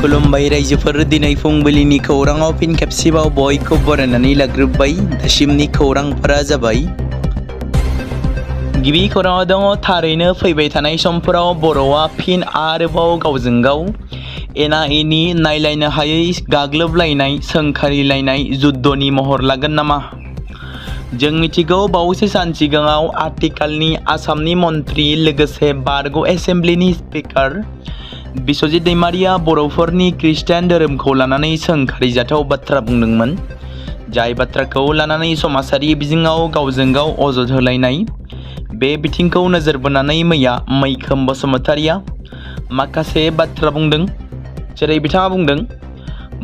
खुलुमबाय रायजोफोर दिनै फुंबिलिनि खौराङाव फिन खेबसेबाव बयखौ बरायनानै लाग्रोबाय दासिमनि खौरांफोरा जाबाय गिबि खौराङाव दङ थारैनो फैबाय थानाय समफोराव बर'आ फिन आरोबाव गावजों गाव एना एनि नायलायनो हायै गाग्लोबलायनाय सोंखारिलायनाय जुद्धनि महर लागोन नामा जों मिथिगौ बावैसो सान सिगाङाव आथिखालनि आसामनि मन्त्रि लोगोसे बारग' एसेम्ब्लिनि स्पिकार बिस्वजित दैमारिया बर'फोरनि ख्रिस्टान धोरोमखौ लानानै सोंखारिजाथाव बाथ्रा बुंदोंमोन जाय बाथ्राखौ लानानै समाजारि बिजोङाव गावजों गाव अजद होलायनाय बे बिथिंखौ नोजोर बोनानै मैया मैखोम बसुमतारिया माखासे बाथ्रा बुंदों जेरै बिथाङा बुंदों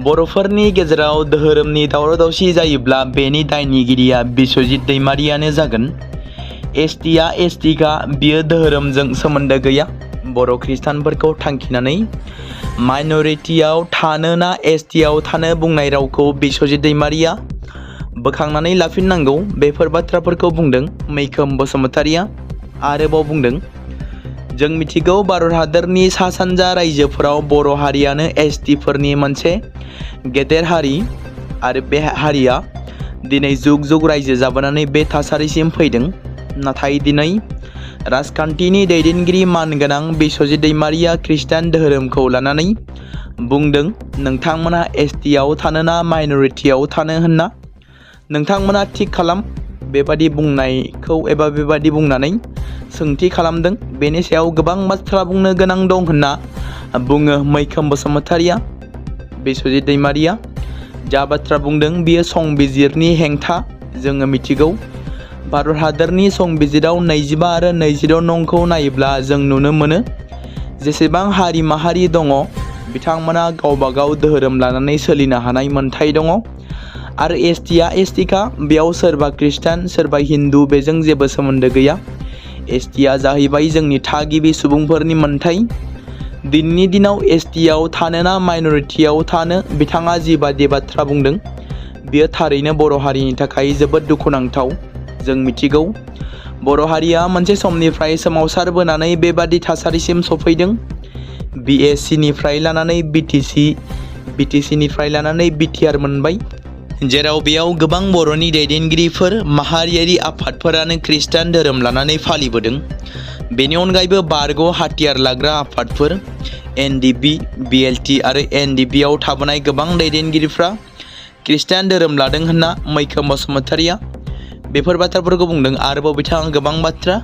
बर'फोरनि गेजेराव धोरोमनि दावराव दावसि जायोब्ला बेनि दायनिगिरिया बिस्वजित दैमारियानो जागोन एसटिआ एसटिका बियो धोरोमजों सोमोन्दो गैया बर' ख्रिस्टानफोरखौ थांखिनानै माइनरिटियाव थानो ना एसटिआव थानो बुंनाय रावखौ बिस्वजित दैमारिया बोखांनानै लाफिननांगौ बेफोर बाथ्राफोरखौ बुंदों मैखोम बसुमतारिया आरोबाव बुंदों जों मिथिगौ भारत हादरनि सा सानजा रायजोफोराव बर' हारियानो एसटिफोरनि मोनसे गेदेर हारि आरो बे हारिया दिनै जुग जुग रायजो जाबोनानै बे थासारिसिम फैदों नाथाय दिनै राजखान्थिनि दैदेनगिरि मानगोनां बिस्वजित दैमारिया ख्रिस्टान धोरोमखौ लानानै बुंदों नोंथांमोना एसटिआव थानो ना माइनरिटियाव थानो होनना नोंथांमोना थिग खालाम बेबादि बुंनायखौ एबा बेबादि बुंनानै सोंथि खालामदों बेनि सायाव गोबां बाथ्रा बुंनो गोनां दं होनना बुङो मैखोम बसुमतारिया बिस्वजित दैमारिया जा बाथ्रा बुंदों बियो संबिजिरनि हेंथा जोङो मिथिगौ भारत हादरनि संबिजिराव 25 आरो 26 नंखौ नायोब्ला जों नुनो मोनो जेसेबां हारि माहारि दङ बिथांमोना गावबा गाव धोरोम लानानै सोलिनो हानाय मोन्थाय दङ आरो एसटिआ एसटिका बेयाव सोरबा ख्रिस्टान सोरबा हिन्दु बेजों जेबो सोमोन्दो गैया एसटिआ जाहैबाय जोंनि थागिबि सुबुंफोरनि मोन्थाय दिनैनि दिनाव एसटिआव थानो ना माइनरिटियाव थानो बिथाङा जिबादि बाथ्रा बुंदों बियो थारैनो बर' हारिनि थाखाय जोबोद दुखुनांथाव जों मिथिगौ बर' हारिया मोनसे समनिफ्राय सोमावसारबोनानै बेबादि थासारिसिम सफैदों बिएससिनिफ्राय लानानै बिटिसिनिफ्राय लानानै बिटिआर मोनबाय जेराव बेयाव गोबां बर'नि दैदेनगिरिफोर माहारियारि आफादफोरानो ख्रिस्टान धोरोम लानानै फालिबोदों बेनि अनगायैबो बारग' हाथियार लाग्रा आफादफोर एनडिबि बिएलटि आरो एनडिबिआव थाबोनाय गोबां दैदेनगिरिफ्रा ख्रिस्टान धोरोम लादों होनना मैखोम बसुमतारिया बेफोर बाथ्राफोरखौ बुंदों आरोबाव बिथाङा गोबां बाथ्रा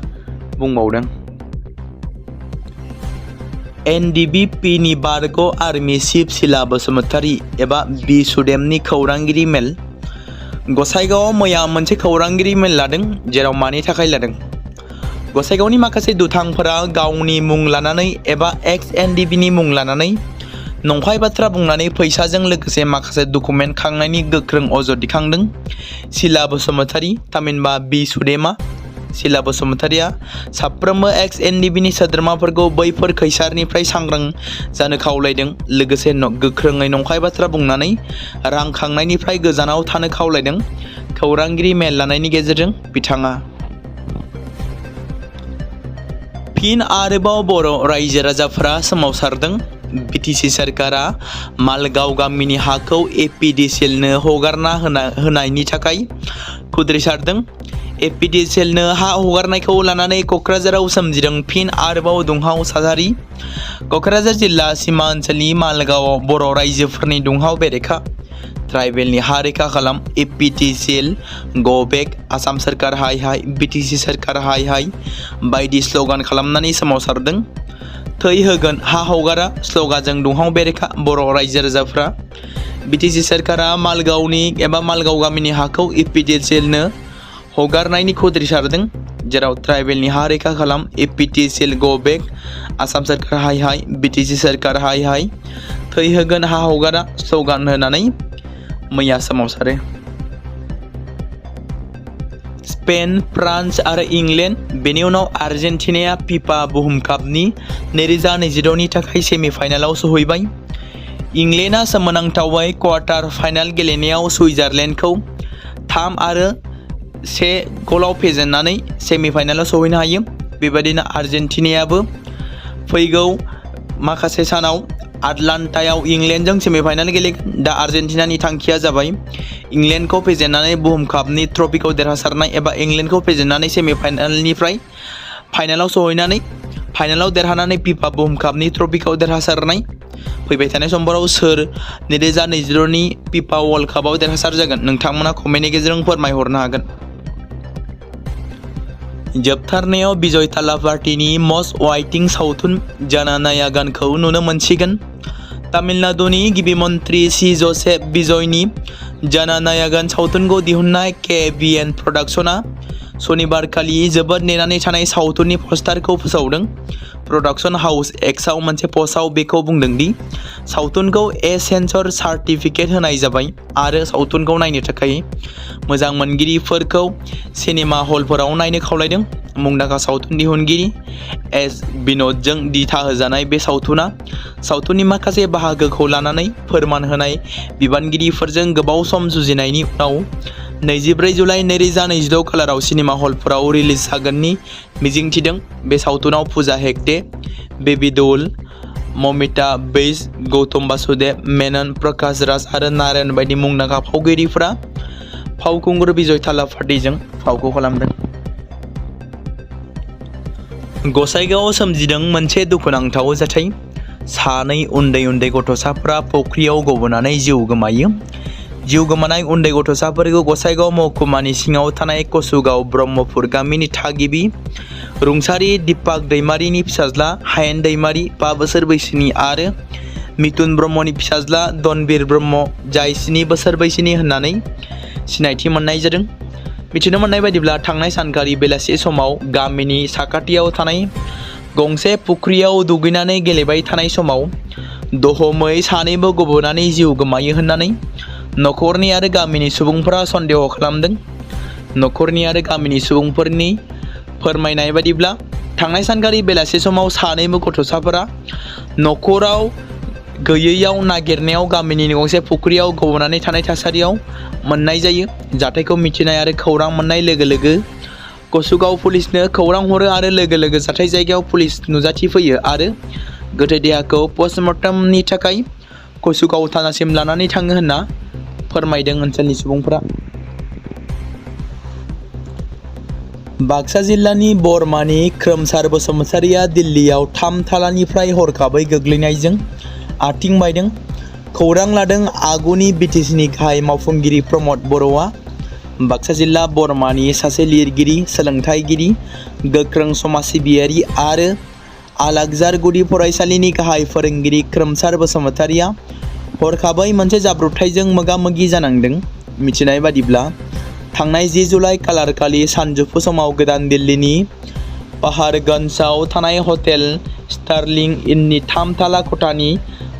बुंबावदों एनडिबिपिनि बारग' आर्मि चिफ सिला बसुमतारि एबा बि सुदेमनि खौरांगिरि मेल गसाइगावआव मैया मोनसे खौरांगिरि मेल लादों जेराव मानि थाखाय लादों गसाइगावनि माखासे दुथांफोरा गावनि मुं लानानै एबा एक्स एनडिबिनि मुं लानानै नंखाय बाथ्रा बुंनानै फैसाजों लोगोसे माखासे डकुमेन्ट खांनायनि गोख्रों अजद दिखांदों सिला बसुमतारि थामहिनबा बि सुदेमा सिला बसुमतारिया साफ्रोमबो एक्स एनडिबिनि सोद्रोमाफोरखौ बैफोर खैसारनिफ्राय सांग्रां जानो खावलायदों लोगोसे गोख्रोङै नंखाय बाथ्रा बुंनानै रां खांनायनिफ्राय गोजानाव थानो खावलायदों खौरांगिरि मेल लानायनि गेजेरजों बिथाङा फिन आरोबाव बर' रायजो राजाफोरा सोमावसारदों बिटिसि सरकारा मालगाव गामिनि हाखौ एपिडिसिएलनो हगारना होनायनि थाखाय खुद्रिसारदों एपिडिसिएलनो हा हगारनायखौ लानानै क'क्राझाराव सोमजिदों फिन आरोबाव दुंहाव थासारि क'क्राझार जिल्ला सिमा ओनसोलनि मालगावआव बर' रायजोफोरनि दुंहाव बेरेखा ट्राइबेलनि हा रैखा खालाम एपिडिसिएल गो बेक आसाम सरकार हाय हाय बिटिसि सरकार हाय हाय बायदि स्ल'गान खालामनानै सोमावसारदों थै होगोन हा हगारा स्ल'गानजों दुंहाव बेरेखा बर' रायजो राजाफ्रा बिटिसि सरकारा मालगावनि एबा मालगाव गामिनि हाखौ एपिडिसिएलनो हगारनायनि खुद्रिसारदों जेराव ट्राइबेलनि हा रैखा खालाम एपिडिसिएल गो बेक आसाम सरकार हाय हाय बिटिसि सरकार हाय हाय थै होगोन हा हगारा स्ल'गान होनानै मैया सोमावसारो स्पेन फ्रान्स आरो इंलेन्ड बेनि उनाव आर्जेन्टिनाया फिफा बुहुम कापनि 2022नि थाखाय सेमिफाइनालाव सहैबाय इंलेन्डआ सोमोनांथावै क्वार्टार फाइनाल गेलेनायाव सुइजारलेन्डखौ 3-1 गलाव फेजेननानै सेमिफाइनालाव सहैनो हायो बेबायदिनो आर्जेन्टिनायाबो फैगौ माखासे सानाव आटलान्टायाव इंलेन्डजों सेमिफाइनाल गेलेगोन। दा आर्जेन्टिनानि थांखिया जाबाय इंलेन्डखौ फेजेननानै बुहुम कापनि ट्रफिखौ देरहासारनाय एबा इंलेन्डखौ फेजेननानै सेमिफाइनालनिफ्राय फाइनालाव सहैनानै फाइनालाव देरहानानै फिफा बुहुम कापनि ट्रफिखौ देरहासारनाय। फैबाय थानाय समफोराव सोर 2022नि फिफा वर्ल्ड कापआव देरहासार जागोन नोंथांमोना कमेन्टनि गेजेरजों फोरमायहरनो हागोन। जोबथारनायाव बिजय थालापाटिनि मस्ट वाइटिं सावथुन जानानायागानखौ नुनो मोनसिगोन। तामिलनाडुनि गिबि मन्त्रि सि जसेफ बिजयनि जानानायागान सावथुनखौ दिहुननाय KBN प्रडाक्शना सनिबारखालि जोबोद नेनानै थानाय सावथुननि पस्टारखौ फोसावदों। प्रडाक्शन हाउस एक्सआव मोनसे पस्टआव बेखौ बुंदों दि सावथुनखौ सेन्सर सार्टिफिकेट होनाय जाबाय आरो सावथुनखौ नायनो थाखाय मोजां मोनगिरिफोरखौ सिनेमा हलफोराव नायनो खावलायदों। मुंदांखा सावथुन दिहुनगिरि एस विनोदजों दिथा होजानाय बे सावथुना सावथुननि माखासे बाहागोखौ लानानै फोरमान होनाय बिबानगिरिफोरजों गोबाव सम जुजिनायनि उनाव 24 जुलाइ 2026 खालाराव सिनेमा हलफोराव रिलिज जागोननि मिजिंथिदों। बे सावथुनाव पूजा हेगड़े, बेबी देओल, ममिता बैस, गौतम वासुदेव मेनन, प्रकाश राज आरो नारायण बायदि मुंदांखा फावगिरिफोरा फावखुंगुर बिजय थालापाटिजों फावखौ खालामदों। गसाइगावआव सोमजिदों मोनसे दुखुनांथाव जाथाय। सानै उन्दै गथ'साफोरा फुख्रियाव गबनानै जिउ गोमायो। जिउ गोमानाय उन्दै गथ'साफोरखौ गसाइगाव महकुमानि सिङाव थानाय कसुगाव ब्रह्मपुर गामिनि थागिबि रुंसारि दिपाक दैमारिनि फिसाज्ला हायेन दैमारि 5 बोसोर बैसोनि आरो मिथुन ब्रह्मनि फिसाज्ला धनबीर ब्रह्म जाय 7 बोसोर बैसोनि होननानै सिनायथि मोननाय जादों। मिथिनो मोननाय बायदिब्ला थांनाय सानखालि बेलासि समाव गामिनि साखाथियाव थानाय गंसे फुख्रियाव दुगैनानै गेलेबाय थानाय समाव दहमै सानैबो गबनानै जिउ गोमायो होननानै न'खरनि आरो गामिनि सुबुंफोरा सन्देह खालामदों। न'खरनि आरो गामिनि सुबुंफोरनि फोरमायनाय बायदिब्ला थांनाय सानखालि बेलासि समाव सानैबो गथ'साफोरा न'खराव गैयैयाव नागिरनायाव गामिनि गंसे फुख्रियाव गबनानै थानाय थासारियाव मोननाय जायो। जाथायखौ मिथिनाय आरो खौरां मोननाय लोगो लोगो कसुगाव पुलिसनो खौरां हरो आरो लोगो लोगो जाथाय जायगायाव पुलिस नुजाथिफैयो आरो गोथै देहाखौ पस्टमर्टमनि थाखाय कसुगाव थानासिम लानानै थाङो होनना फोरमायदों ओनसोलनि सुबुंफोरा। बाक्सा जिल्लानि बरमानि खोरोमसार बसुमतारिया दिल्लीयाव 3 थालानिफ्राय हरखाबै गोग्लैनायजों आथिं बायदों। खौरां लादों आगुनि BTCनि गाहाय मावफुंगिरि प्रमद बर'आ। बाक्सा जिल्ला बरमानि सासे लिरगिरि, सोलोंथाइगिरि, गोख्रों समाज सिबियारि आरो आलागजार गुदि फरायसालिनि गाहाय फोरोंगिरि खोरोमसार बसुमतारिया हरखाबै मोनसे जाब्रबथायजों मोगा-मोगि जानांदों। मिथिनाय बादिब्ला थांनाय 10 जुलाइ खालारखालि सानजौफु समाव गोदान दिल्लीनि पाहाड़गन्जआव थानाय हटेल स्टारलिं इननि 3 थाला खथानि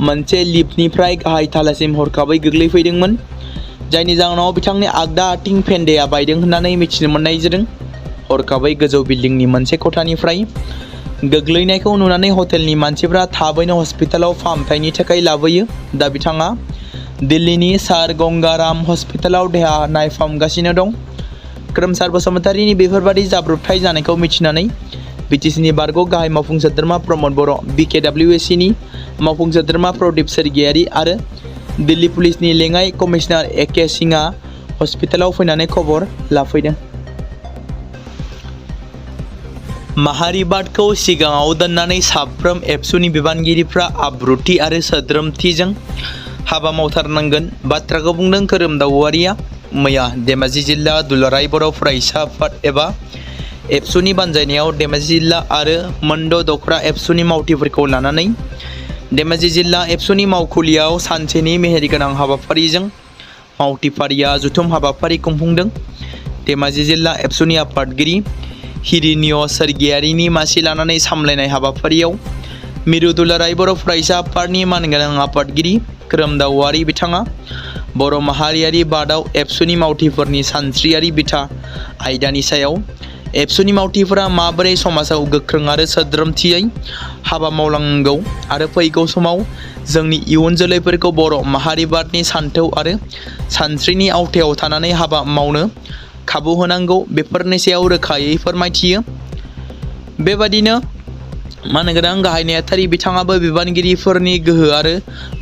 मोनसे लिफ्टनिफ्राय गाहाय थालासिम हरखाबै गोग्लैफैदोंमोन, जायनि जाहोनाव बिथांनि आगदा आथिं फेन्दाया बायदों होननानै मिथिनो मोननाय जादों। हरखाबै गोजौ बिल्डिंनि मोनसे खथानिफ्राय गोग्लैनायखौ नुनानै हटेलनि मानसिफ्रा थाबैनो हस्पिटालाव फाहामथायनि थाखाय लाबोयो। दा बिथाङा दिल्लीनि सार गंगाराम हस्पिटालाव देहा नायफामगासिनो दं। खोरोमसार बसुमतारिनि बेफोरबादि जाब्रबथाय जानायखौ मिथिनानै BTCनि बारग' गाहाय मावफुं सोद्रोमा प्रमद बर', BKWSCनि मावफुं सोद्रोमा प्रदीप सोरगियारि आरो दिल्ली पुलिसनि लेङाइ कमिशनार AK सिंहआ हस्पिटालाव फैनानै खबर लाफैदों। माहारिबादखौ सिगाङाव दोननानै साफ्रोम एबसुनि बिबानगिरिफ्रा आब्रुथि आरो सोद्रोमथिजों हाबा मावथारनांगोन बाथ्राखौ बुंदों खोरोमदावआरिया। मैया धेमाजि जिल्ला दुलाराय बर' फरायसा आफाद एबा एबसुनि बानजायनायाव धेमाजि जिल्ला आरो मोनद' दख्रा एबसुनि मावथिफोरखौ लानानै धेमाजि जिल्ला एबसुनि मावखुलियाव सानसेनि मेहेरगोनां हाबाफारिजों मावथिफारिया जथुम हाबाफारि खुंफुंदों। धेमाजि जिल्ला एबसुनि आफादगिरि हिरिनिय सोरगियारिनि मासि लानानै सामलायनाय हाबाफारियाव मिरु दुलाराय बर' फरायसा आफादनि मानगोनां आफादगिरि खोरोमदावआरि बिथाङा बर' माहारियारि बादाव एबसुनि मावथिफोरनि सानस्रियारि बिथा आयदानि सायाव एबसुनि मावथिफोरा माबोरै समाजाव गोख्रों आरो सोद्रोमथियै हाबा मावलांनांगौ आरो फैगौ समाव जोंनि इयुन जोलैफोरखौ बर' माहारिबादनि सानथौ आरो सानस्रिनि आवथायाव थानानै हाबा मावनो खाबु होनांगौ बेफोरनि सायाव रोखायै फोरमायथियो। बेबादिनो मानगोनां गाहाय नेहाथारि बिथाङाबो बिबानगिरिफोरनि गोहो आरो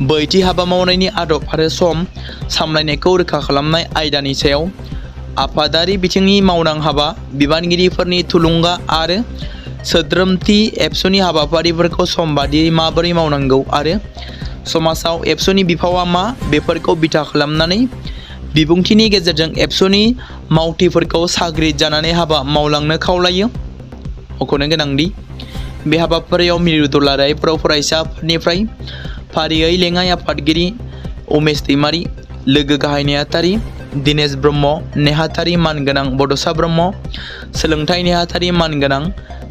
बैथि हाबा मावनायनि आदब आरो सम सामलायनायखौ रोखा खालामनाय आयदानि सायाव आफादारि बिथिंनि मावनां हाबा, बिबानगिरिफोरनि थुलुंगा आरो सोद्रोमथि, एबसुनि हाबाफारिफोरखौ सम बादियै माबोरै मावनांगौ आरो समाजाव एबसुनि बिफावआ मा बेफोरखौ बिथा खालामनानै बिबुंथिनि गेजेरजों एबसुनि मावथिफोरखौ साग्रिद जानानै हाबा मावलांनो खावलायो। मख'नो गोनांदि बे हाबाफारियाव मिरु दुलाराय बर' फरायसा आफादनिफ्राय फारियै लेङाइ आफादगिरि उमेश दैमारि, लोगो गाहाय नेहाथारि दिनेश ब्रह्म, नेहाथारि मानगोनां बड'सा ब्रह्म, सोलोंथाइ नेहाथारि मानगोनां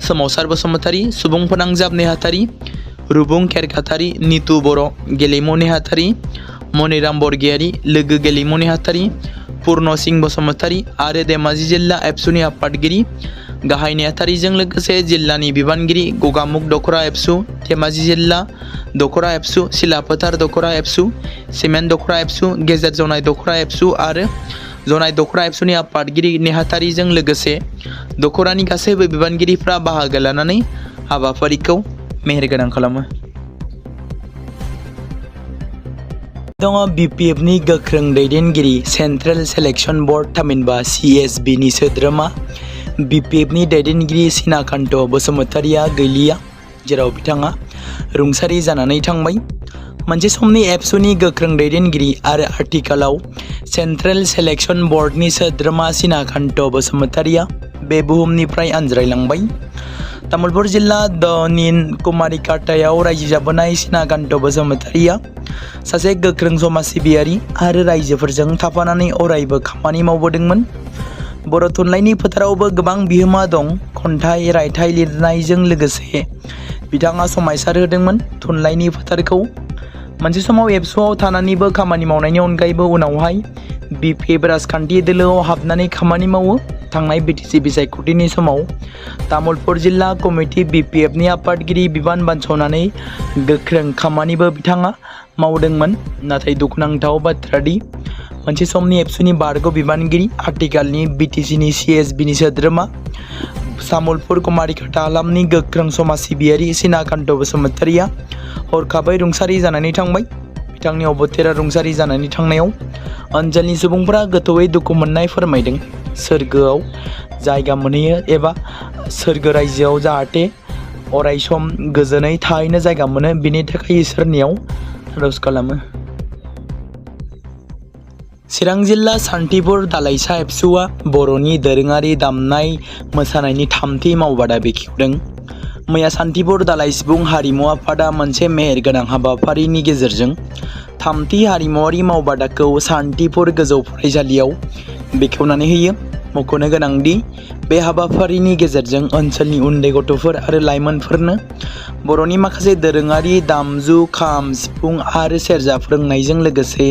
सोमावसार बसुमतारी, सुबुं फोनांजाब नेहाथारि रुबुं खेरखातारि, नितु बर', गेलेमु नेहाथारि मनिराम बरगयारी, लोगो गेलेमु नेहाथारि पुर्ण सिंह बसुमतारी आरो धेमाजि जिल्ला एबसुनि आफादगिरि गाहाय नेहाथारिजों लोगोसे जिल्लानि बिबानगिरि गगामुख दखरा एबसु, धेमाजि जिल्ला दखरा एबसु, सिलाफोथार दखरा एबसु, सिमेन्ट दखरा एबसु, गेजेर जनाय दखरा एबसु आरो जनाय दखरा एबसुनि आफादगिरि नेहाथारिजों लोगोसे दखरानि गासैबो बिबानगिरिफ्रा बाहागो लानानै हाबाफारिखौ मेहेरगोनां खालामो। दङ बिपिएफनि गोख्रों दैदेनगिरि सेन्ट्रेल सेलेक्शन बर्ड थामहिनबा CSBनि सोद्रोमा बिपिएफनि दैदेनगिरि सिनाकान्त बसुमतारीया गैलिया, जेराव बिथाङा रुंसारि जानानै थांबाय। मोनसे समनि एबसुनि गोख्रों दैदेनगिरि आरो आथिखालाव सेन्ट्रेल सेलेक्शन बर्डनि सोद्रोमा सिनाकान्त बसुमतारीया बे बुहुमनिफ्राय आनज्रायलांबाय। तामुलपुर जिल्ला दनिन कुमारिकाटायाव रायजो जाबोनाय सिनाकान्त बसुमतारीया सासे गोख्रों समाज सिबियारि आरो रायजोफोरजों थाफानानै अरायबो खामानि मावबोदोंमोन। बर' थुनलाइनि फोथारावबो गोबां बिहोमा दं। खन्थाइ, रायथाइ लिरनायजों लोगोसे बिथाङा समायसार होदोंमोन थुनलाइनि फोथारखौ। मोनसे समाव एबसुआव थानानैबो खामानि मावनायनि अनगायैबो उनावहाय बिपिएफ राजखान्थि दोलोआव हाबनानै खामानि मावो। थांनाय बिटिसि बिसायख'थिनि समाव तामुलपुर जिल्ला कमिटि बिपिएफनि आफादगिरि बिबान बानस'नानै गोख्रों खामानिबो बिथाङा मावदोंमोन। नाथाय दुखुनांथाव बाथ्रा दि मोनसे समनि एबसुनि बारग' बिबानगिरि, आथिखालनि बिटिसिनि CSBनि सोद्रोमा, तामुलपुर कुमारिकाटा हालामनि गोख्रों समाज सिबियारि सिनाकान्त बसुमतारीया हरखाबै रुंसारि जानानै थांबाय। बिथांनि अबथिरा रुंसारि जानानै थांनायाव ओनसोलनि सुबुंफोरा गोथौयै दुखु मोननाय फोरमायदों। सोरगोआव जायगा मोनहैयो एबा सोरगो रायजोआव जाहाथे अरायसम गोजोनै थाहैनो जायगा मोनो, बिनि थाखाय इसोरनियाव आरज खालामो। चिरां जिल्ला सान्थिपुर दालाइसा एबसुआ बर'नि दोरोङारि दामनाय मोसानायनि थामथि मावबादा बेखेवदों। मैया सान्थिपुर दालाइ सुबुं हारिमु आफादा मोनसे मेहेरगोनां हाबाफारिनि गेजेरजों थामथि हारिमुआरि मावबादाखौ सान्थिपुर गोजौ फरायसालियाव बेखेवनानै होयो। मख'नो गोनांदि बे हाबाफारिनि गेजेरजों ओनसोलनि उन्दै गथ'फोर आरो लाइमोनफोरनो बर'नि माखासे दोरोङारि दामजु खाम, सिफुं आरो सेरजा फोरोंनायजों लोगोसे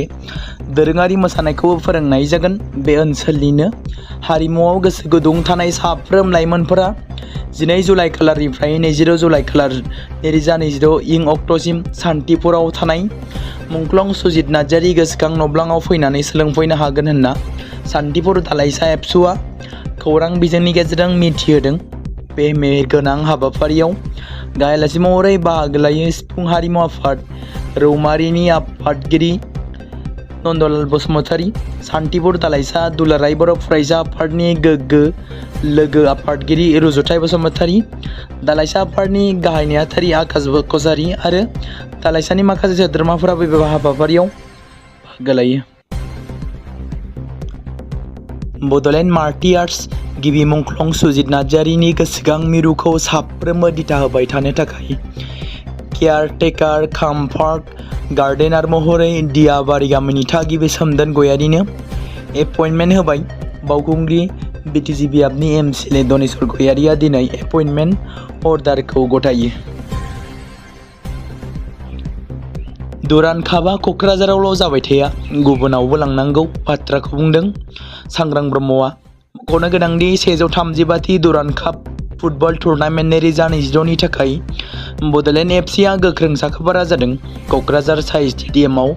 दोरोङारि मोसानायखौबो फोरोंनाय जागोन। बे ओनसोलनिनो हारिमुआव गोसो गुदुं थानाय साफ्रोम लाइमोनफोरा 12 जुलाइ खालारनिफ्राय 20 जुलाइ खालार 2022 इं अक्ट'सिम सान्थिपुराव थानाय मुंख्लं सुजित नार्जारि गोसोखां नब्लाङाव फैनानै सोलोंफैनो हागोन होनना सान्थिपुर दालाइसा एबसुआ खौरां बिजोंनि गेजेरजों मिथिहोदों। बे मेहेरगोनां हाबाफारियाव गाहाय आलासि महरै बाहागो लायो सिफुं हारिमु आफाद रौमारिनि आफादगिरि नन्दलाल बसुमतारी, सान्थिपुर दालाइसा दुलाराय बर' फरायसा आफादनि गोग्गो लोगो आफादगिरि रुजुथाय बसुमतारी, दालाइसा आफादनि गाहाय नेहाथारि आकाश कसारी आरो दालाइसानि माखासे सोद्रोमाफोरा बे हाबाफारियाव बाहागो लायो। बड'लेण्ड मार्टियार्स गिबि मुंख्लं सुजित नार्जारिनि गोसोखां मिरुखौ साफ्रोमबो दिथा होबाय थानो थाखाय केयारटेकार काम पार्क गार्डेनार महरै दियाबारि गामिनि थागिबि सोमदोन गयारिनो एपइन्टमेन्ट होबाय। बावखुंग्रि बिटिसि बियाबनि MCLA दनेश्वर गयारिया दिनै एपइन्टमेन्ट अर्डारखौ गथायो। दुरान कापआ क'क्राझारावल' जाबाय थाया, गुबुनावबो लांनांगौ बाथ्राखौ बुंदों सांग्रां ब्रह्मआ। मख'नो गोनांदि 135थि दुरान काप फुटबल टुर्नामेन्ट 2022नि थाखाय बड'लेण्ड FCआ गोख्रों साखाफारा जादों। क'क्राझार साइ स्टेडियामाव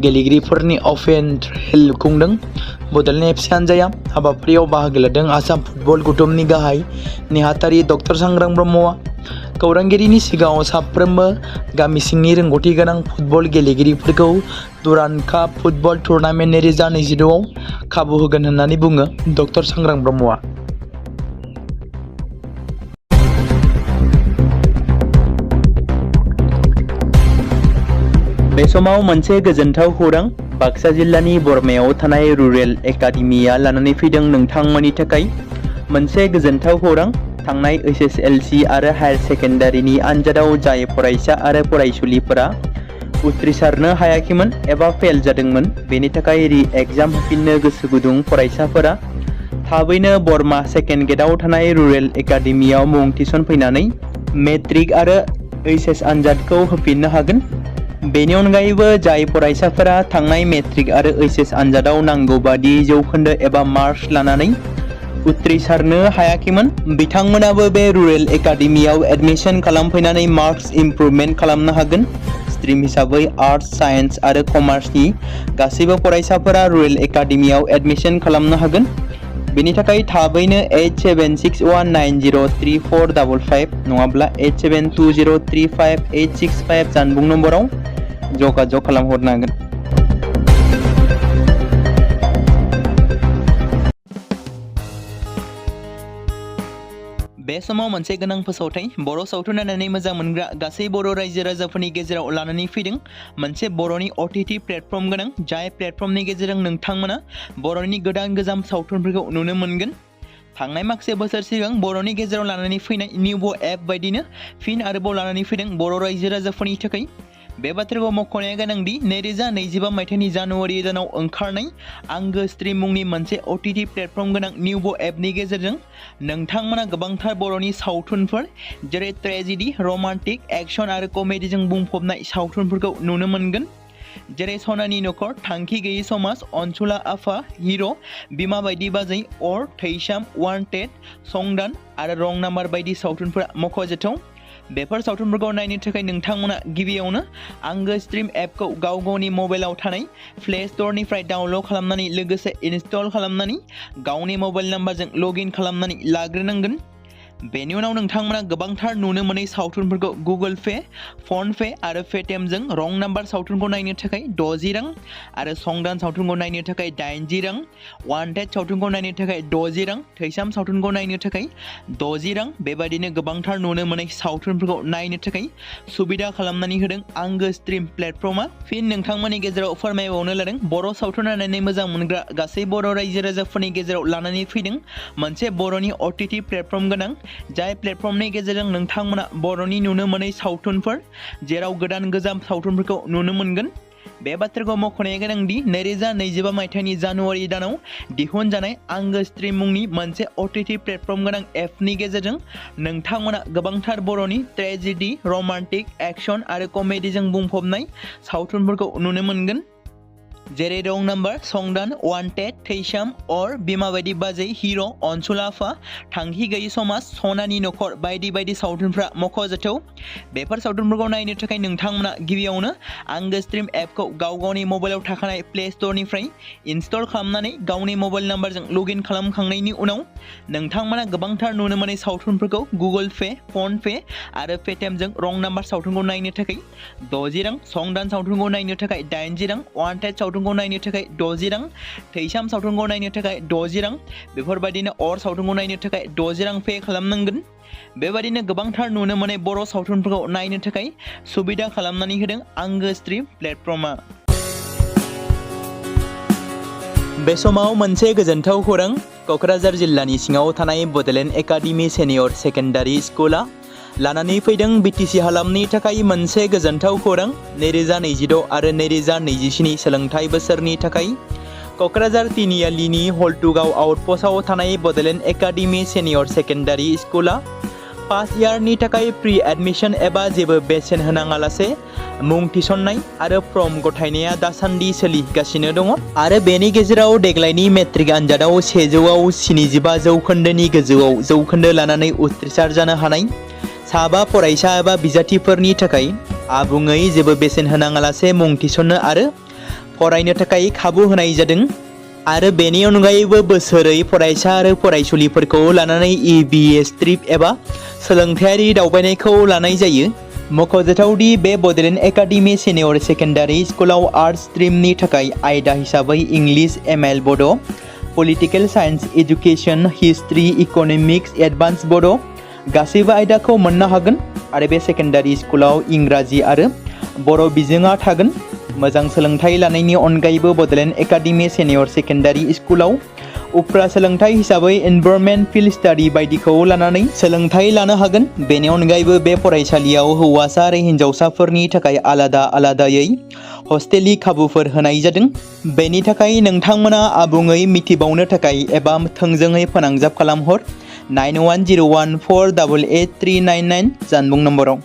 गेलेगिरिफोरनि अपेन ट्रायल खुंदों। बड'लेण्ड FC हानजाया हाबाफारियाव बाहागो लादों। आसाम फुटबल गौथुमनि गाहाय नेहाथारि डक्टर सांग्रां ब्रह्मआ खौरांगिरिनि सिगाङाव साफ्रोमबो गामि सिंनि रोंगौथि गोनां फुटबल गेलेगिरिफोरखौ दुरान्ड काप फुटबल टुर्नामेन्ट 2026 आव खाबु होगोन होननानै बुङो डक्टर सांग्रां ब्रह्मआ। बे समाव मोनसे गोजोनथाव खौरां बाक्सा जिल्लानि बरमायाव थानाय रुरेल एकाडेमिया लानानै फैदों नोंथांमोननि थाखाय मोनसे गोजोनथाव खौरां। थांनाय SSLC आरो हायार सेकेन्डारिनि आनजादाव जाय फरायसा आरो फरायसुलिफोरा उथ्रिसारनो हायाखैमोन एबा फेल जादोंमोन बेनि थाखाय रि-एग्जाम होफिननो गोसो गुदुं फरायसाफोरा थाबैनो बरमा सेकेन्ड गेटआव थानाय रुरेल एकाडेमियाव मुं थिसनफैनानै मेट्रिक आरो HS आनजादखौ होफिननो हागोन। बेनि अनगायैबो जाय फरायसाफोरा थांनाय मेट्रिक आरो HS आनजादाव नांगौ बादि जौखोन्दो एबा मार्क्स लानानै उथ्रिसारनो हायाखैमोन बिथांमोनाबो बे रुरेल एकाडेमियाव एडमिशन खालामफैनानै मार्क्स इमप्रुभमेन्ट खालामनो हागोन। स्ट्रिम हिसाबै आर्ट्स, साइन्स आरो कमार्सनि गासैबो फरायसाफोरा रुरेल एकाडेमियाव एडमिशन खालामनो हागोन। बेनि थाखाय थाबैनो 8761903455 नङाब्ला 87203585 जानबुं नम्बराव जगाजग खालामहरनो हागोन। बे समाव मोनसे गोनां फोसावथाय बर' सावथुन नायनानै मोजां मोनग्रा गासै बर' रायजो राजाफोरनि गेजेराव लानानै फैदों मोनसे बर'नि OTT प्लेटफर्म गोनां जाय प्लेटफर्मनि गेजेरजों नोंथांमोना बर'नि गोदान गोजाम सावथुनफोरखौ नुनो मोनगोन। थांनाय माखासे बोसोर सिगां बर'नि गेजेराव लानानै फैनाय निउबो एप बायदिनो फिन आरोबाव लानानै फैदों बर' रायजो राजाफोरनि थाखाय। बे बाथ्राखौ मख'नाया गोनांदि 2025 मायथाइनि जानुवारि दानाव ओंखारनाय आंगो स्ट्रिम मुंनि मोनसे OTT प्लेटफर्म गोनां निउबो एपनि गेजेरजों नोंथांमोना गोबांथार बर'नि सावथुनफोर जेरै ट्रेजेडी, रमान्टिक, एक्शन आरो कमेडीजों बुंफबनाय सावथुनफोरखौ नुनो मोनगोन। जेरै सनानि नखर, थांखि गैयै समाज, अनसुला आफा, हिर', बिमा बायदि बाजै, अर, थैसाम, वान्टेड, संदान आरो रं नाम्बार बायदि सावथुनफोरा मख'जाथाव। बेफोर सावथुनफोरखौ नायनो थाखाय नोंथांमोना गिबियावनो आंगो स्ट्रिम एपखौ गाव गावनि मबाइलाव थानाय प्ले स्ट'रनिफ्राय डाउनल'ड खालामनानै लोगोसे इनस्टल खालामनानै गावनि मबाइल नाम्बारजों लगइन खालामनानै लाग्रोनांगोन। बेनि उनाव नोंथांमोना गोबांथार नुनो मोनै सावथुनफोरखौ गुगोल पे, फन पे आरो पेटिएमजों रं नाम्बार सावथुनखौ नायनो थाखाय 60 रां आरो संदान सावथुनखौ नायनो थाखाय 80 रां, वान्टेड सावथुनखौ नायनो थाखाय 60 रां, थैसाम सावथुनखौ नायनो थाखाय 60 रां बेबायदिनो गोबांथार नुनो मोनै सावथुनफोरखौ नायनो थाखाय सुबिदा खालामनानै होदों आंगो स्ट्रिम प्लेटफर्मा। फिन नोंथांमोननि गेजेराव फोरमायबावनो लादों बर' सावथुन नायनानै मोजां मोनग्रा गासै बर' रायजो राजाफोरनि गेजेराव लानानै फैदों मोनसे बर'नि OTT प्लेटफर्म गोनां जाय प्लेटफर्मनि गेजेरजों नोंथांमोना बर'नि नुनो मोनै सावथुनफोर जेराव गोदान गोजाम सावथुनफोरखौ नुनो मोनगोन। बे बाथ्राखौ मख'नाया गोनांदि 2025 मायथाइनि जानुवारि दानाव दिहुनजानाय आंगो स्ट्रिम मुंनि मोनसे OTT प्लेटफर्म गोनां एपनि गेजेरजों नोंथांमोना गोबांथार बर'नि ट्रेजेडी, रमान्टिक, एक्शन आरो कमेडीजों बुंफबनाय सावथुनफोरखौ नुनो मोनगोन। जेरै रं नाम्बार, संदान, वान्टेड, थैसाम, अर, बिमा बायदि बाजै, हिर', अनसुला आफा, थांखि गैयै समाज, सनानि नखर बायदि बायदि सावथुनफ्रा मख'जाथाव। बेफोर सावथुनफोरखौ नायनो थाखाय नोंथांमोना गिबियावनो आंगो स्ट्रिम एपखौ गाव गावनि मबाइलाव थाखानाय प्ले स्ट'रनिफ्राय इनस्टल खालामनानै गावनि मबाइल नाम्बारजों लगइन खालामखांनायनि उनाव नोंथांमोना गोबांथार नुनो मोनै सावथुनफोरखौ गुगोल पे, फन पे आरो पेटिएमजों रं नाम्बार सावथुनखौ नायनो थाखाय 60 रां, संदान सावथुनखौ नायनो थाखाय 80 रां, वान्टेड सावथुनखौ नायनो थाखाय 60 रां, थैसाम सावथुनखौ नायनो थाखाय 60 रां बेफोरबायदिनो अर सावथुनखौ नायनो थाखाय 60 रां पे खालामनांगोन। बेबायदिनो गोबांथार नुनो मोनै बर' सावथुनफोरखौ नायनो थाखाय सुबिदा खालामनानै होदों आंगो स्ट्रिम प्लेटफर्मा। बे समाव मोनसे गोजोनथाव खौरां क'क्राझार जिल्लानि सिङाव थानाय बड'लेण्ड एकाडेमि सेनियर सेकेन्डारि स्कुला लानानै फैदों BTC हालामनि थाखाय मोनसे गोजोनथाव खौरां 2026 आरो 2027 सोलोंथाइ बोसोरनि थाखाय क'क्राझार तिनिआलिनि हल्टुगाव आउटपस्टआव थानाय बड'लेण्ड एकाडेमि सेनियर सेकेन्डारि स्कुला फार्स्ट इयारनि थाखाय प्रि एडमिशन एबा जेबो बेसेन होनाङालासे मुं थिसननाय आरो फर्म गथायनाया दासान्दि सोलिगासिनो दङ आरो बेनि गेजेराव देग्लायनि मेट्रिक आनजादाव 100आव 75 जौखोन्दोनि गोजौआव जौखोन्दो लानानै उथ्रिसार जानो हानाय साबा फरायसा एबा बिजाथिफोरनि थाखाय आबुङै जेबो बेसेन होनाङालासे मुं थिसननो आरो फरायनो थाखाय खाबु होनाय जादों। आरो बेनि अनगायैबो बोसोरै फरायसा आरो फरायसुलिफोरखौ लानानै EBS ट्रिप एबा सोलोंथायारि दावबायनायखौ लानाय जायो। मख'जाथावदि बे बड'लेण्ड एकाडेमि सिनियर सेकेन्डारि स्कुलाव आर्ट्स स्ट्रिमनि थाखाय आयदा हिसाबै इंलिश ML बड', political science, education, history, economics, advance बड' गासैबो आयदाखौ मोननो हागोन आरो बे सेकेन्डारि स्कुलाव इंराजि आरो बर' बिजोङा थागोन। मोजां सोलोंथाइ लानायनि अनगायैबो बड'लेण्ड एकाडेमि सिनियर सेकेन्डारि स्कुलाव उफ्रा सोलोंथाइ हिसाबै एनभायरनमेन्ट फिल्ड स्टाडि बायदिखौ लानानै सोलोंथाइ लानो हागोन। बेनि अनगायैबो बे फरायसालियाव हौवासा आरो हिन्जावसाफोरनि थाखाय आलादा आलादायै हस्टेलनि खाबुफोर होनाय जादों। बेनि थाखाय नोंथांमोना आबुङै मिथिबावनो थाखाय एबा थोंजोङै फोनांजाब खालामहर 9101488399 जानबुं नम्बराव।